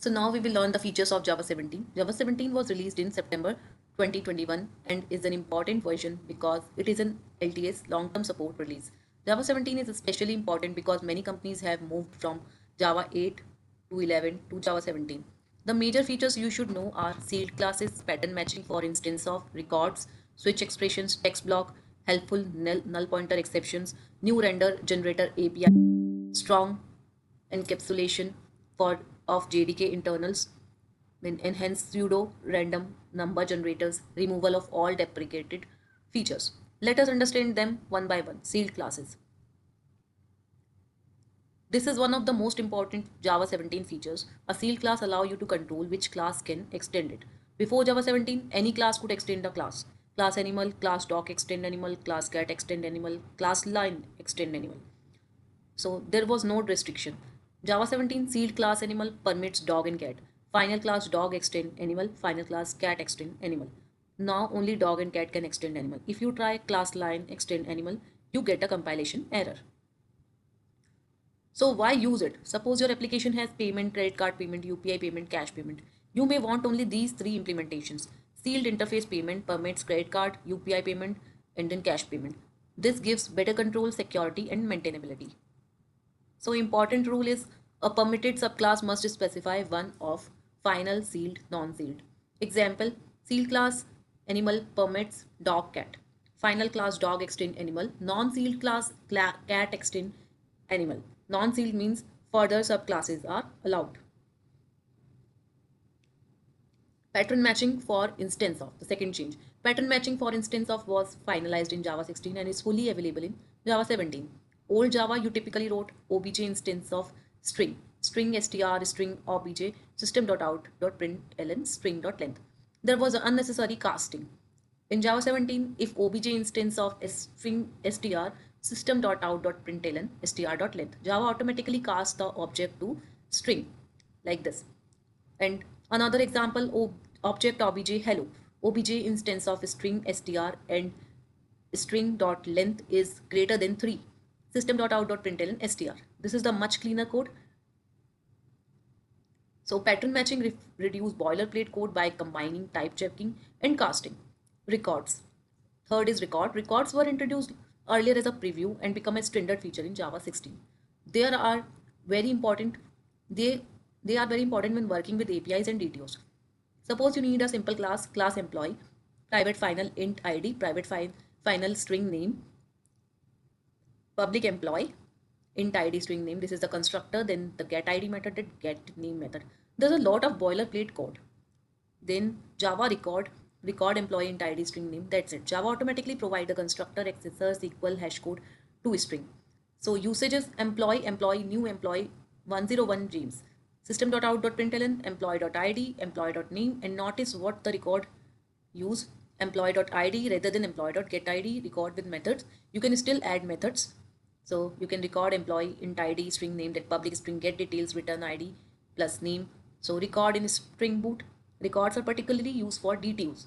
So now we will learn the features of Java 17. Java 17 was released in September 2021 and is an important version because it is an LTS long-term support release. Java 17 is especially important because many companies have moved from Java 8 to 11 to Java 17. The major features you should know are sealed classes, pattern matching for instance of records, switch expressions, text block, helpful null pointer exceptions, new render generator API, strong encapsulation for of JDK internals, then enhanced pseudo random number generators, removal of all deprecated features. Let us understand them one by one. Sealed classes. This is one of the most important Java 17 features. A sealed class allows you to control which class can extend it. Before Java 17, any class could extend a class. Class animal, class dog extend animal, class cat extend animal, class line extend animal. So there was no restriction. Java 17 sealed class animal permits dog and cat. Final class dog extend animal, final class cat extend animal. Now only dog and cat can extend animal. If you try class line extend animal, you get a compilation error. So why use it? Suppose your application has payment, credit card payment, UPI payment, cash payment. You may want only these three implementations. Sealed interface payment permits credit card, UPI payment, and then cash payment. This gives better control, security, and maintainability. So important rule is a permitted subclass must specify one of final sealed non-sealed. Example, sealed class animal permits dog cat. Final class dog extend animal. Non-sealed class cat extend animal. Non-sealed means further subclasses are allowed. Pattern matching for instance of the second change. Pattern matching for instance of was finalized in Java 16 and is fully available in Java 17. Old Java, you typically wrote obj instance of string, string str, string obj, system.out.println, string.length. There was unnecessary casting. In Java 17, if obj instance of string str, system.out.println, str.length, Java automatically casts the object to string like this. And another example, object obj hello. Obj instance of string str and string dot length is greater than 3. System.out.println str. This is the much cleaner code. So pattern matching reduce boilerplate code by combining type checking and casting. Records. Third is record. Records were introduced earlier as a preview and become a standard feature in Java 16. They are very important. They they are very important when working with APIs and DTOs. Suppose you need a simple class, class employee, private final int ID, private final string name, public employee, int ID string name. This is the constructor. Then the get ID method, the get name method. There's a lot of boilerplate code. Then Java record employee int ID string name. That's it. Java automatically provide the constructor accessor SQL hash code to string. So usages employee new employee 101 James. System.out.println employee.id employee.name, and notice what the record use employee.id rather than employee.getID. Record with methods. You can still add methods. So you can record employee int ID string name, that public string get details return ID plus name. So record in Spring Boot. Records are particularly used for DTOs.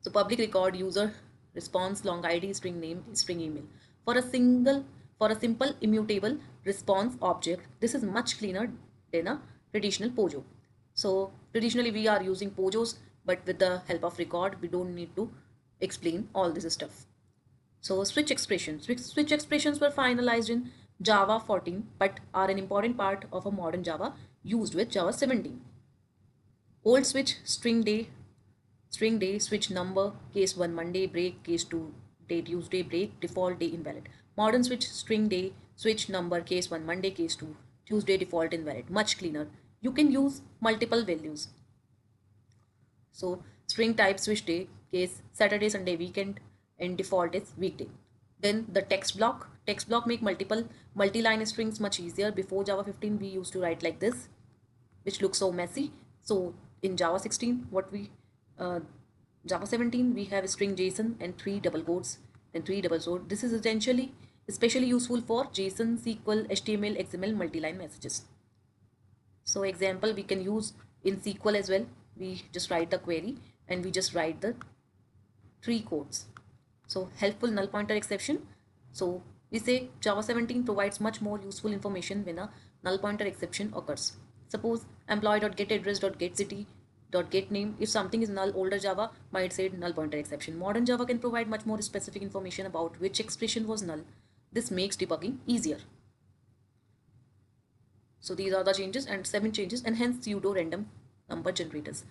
So public record user response long ID string name string email. For a simple immutable response object, this is much cleaner than a traditional POJO. So traditionally we are using POJOs, but with the help of record, we don't need to explain all this stuff. So switch expressions. Switch expressions were finalized in Java 14, but are an important part of a modern Java used with Java 17. Old switch string day, switch number, case 1 Monday, break, case 2 day Tuesday, break, default day invalid. Modern switch string day, switch number, case 1 Monday, case 2 Tuesday, default invalid. Much cleaner. You can use multiple values. So string type switch day, case Saturday, Sunday, weekend, and default is weekday. Then the text block. Text block make multi-line strings much easier. Before Java 15, we used to write like this, which looks so messy. So in Java 16, Java 17, we have string JSON and 3 double quotes and 3 double quotes. This is especially useful for JSON, SQL, HTML, XML multi-line messages. So example, we can use in SQL as well. We just write the query and we just write the 3 quotes. So helpful null pointer exception. So we say Java 17 provides much more useful information when a null pointer exception occurs. Suppose employee.getAddress.getCity.getName. If something is null, older Java might say null pointer exception. Modern Java can provide much more specific information about which expression was null. This makes debugging easier. So these are the changes and 7 changes, and hence pseudo random number generators.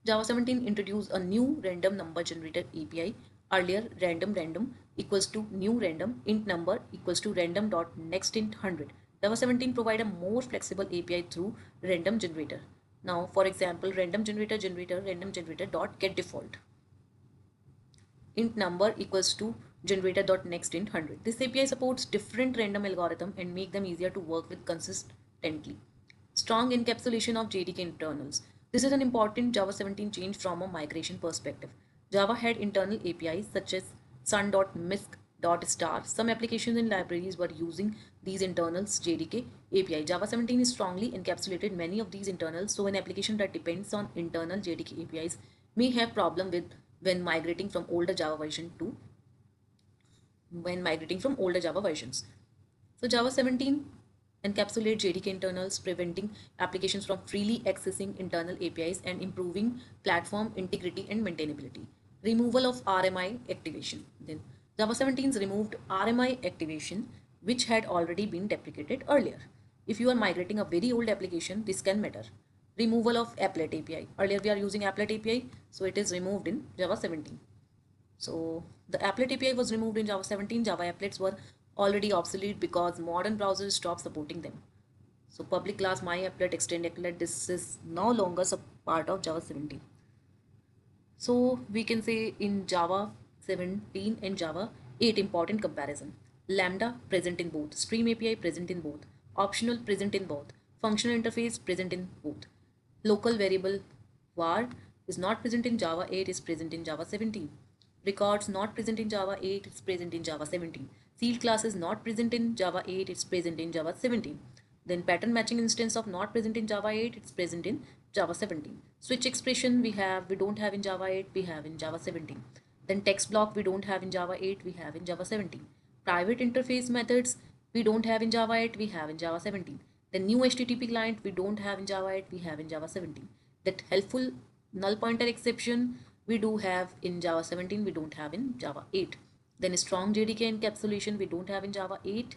Java 17 introduced a new random number generator API. Earlier, random equals to new random int number equals to random dot next int 100. Java 17 provide a more flexible API through random generator. Now, for example, random generator dot get default int number equals to generator dot next int 100. This API supports different random algorithm and make them easier to work with consistently. Strong encapsulation of JDK internals. This is an important Java 17 change from a migration perspective. Java had internal APIs such as sun.misc.star. Some applications and libraries were using these internals JDK API. Java 17 is strongly encapsulated many of these internals, so an application that depends on internal JDK APIs may have problem with when migrating from older Java version to when migrating from older Java versions. So Java 17 encapsulate JDK internals, preventing applications from freely accessing internal APIs and improving platform integrity and maintainability. Removal of RMI activation. Then Java 17's removed RMI activation, which had already been deprecated earlier. If you are migrating a very old application, this can matter. Removal of applet API. Earlier we are using applet API, so it is removed in Java 17. So the applet API was removed in Java 17. Java applets were already obsolete because modern browsers stopped supporting them. So public class myapplet, extend applet, this is no longer a part of Java 17. So we can say in Java 17 and Java 8 important comparison. Lambda present in both, Stream API present in both, optional present in both, functional interface present in both. Local variable var is not present in Java 8, is present in Java 17. Records not present in Java 8, it's present in Java 17. Sealed class is not present in Java 8, it's present in Java 17. Then pattern matching instance of not present in Java 8, it's present in Java 17. Switch expression we don't have in Java 8, we have in Java 17. Then text block we don't have in Java 8, we have in Java 17. Private interface methods we don't have in Java 8, we have in Java 17. The new HTTP client we don't have in Java 8, we have in Java 17. That helpful null pointer exception we do have in Java 17, we don't have in Java 8. Then strong JDK encapsulation we don't have in Java 8,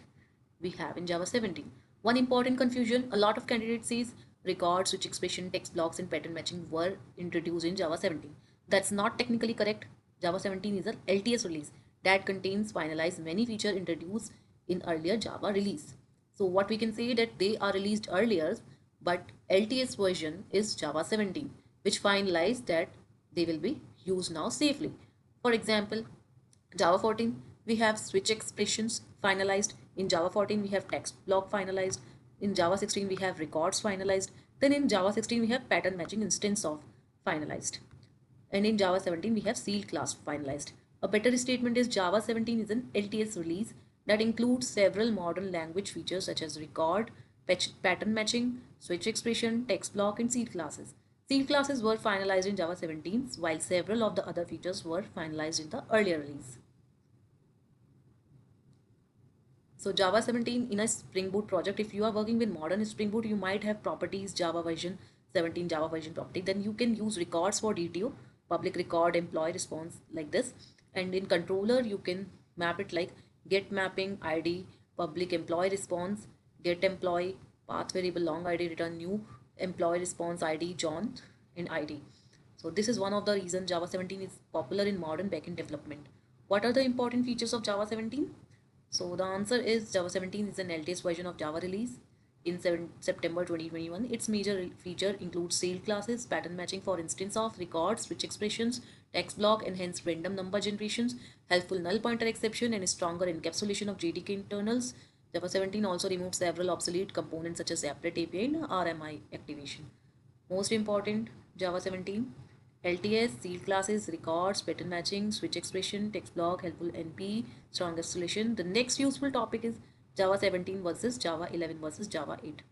we have in Java 17. One important confusion, a lot of candidates says record, switch expression, text blocks and pattern matching were introduced in Java 17. That's not technically correct. Java 17 is an LTS release that contains finalized many features introduced in earlier Java release. So what we can say that they are released earlier, but LTS version is Java 17, which finalized that they will be used now safely. For example, Java 14, we have switch expressions finalized. In Java 14, we have text block finalized. In Java 16, we have records finalized. Then in Java 16, we have pattern matching instance of finalized. And in Java 17, we have sealed class finalized. A better statement is Java 17 is an LTS release that includes several modern language features such as record, pattern matching, switch expression, text block, and sealed classes. Sealed classes were finalized in Java 17, while several of the other features were finalized in the earlier release. So Java 17 in a Spring Boot project, if you are working with modern Spring Boot, you might have properties Java version 17, Java version property. Then you can use records for DTO, public record, employee response like this. And in controller, you can map it like get mapping ID, public employee response, get employee, path variable long ID, return new employee response ID John in ID. So this is one of the reasons Java 17 is popular in modern backend development. What are the important features of Java 17? So the answer is Java 17 is an LTS version of Java release in September 2021. Its major feature includes sealed classes, pattern matching for instance of records, switch expressions, text block, enhanced random number generations, helpful null pointer exception, and stronger encapsulation of JDK internals. Java 17 also removed several obsolete components such as applet API and RMI activation. Most important, Java 17, LTS, sealed classes, records, pattern matching, switch expression, text block, helpful NP, strong installation. The next useful topic is Java 17 versus Java 11 versus Java 8.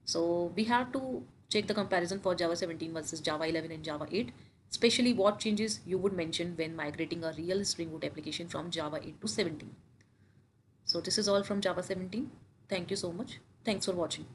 So we have to check the comparison for Java 17 versus Java 11 and Java 8, especially what changes you would mention when migrating a real Spring Boot application from Java 8 to 17. So this is all from Java 17. Thank you so much. Thanks for watching.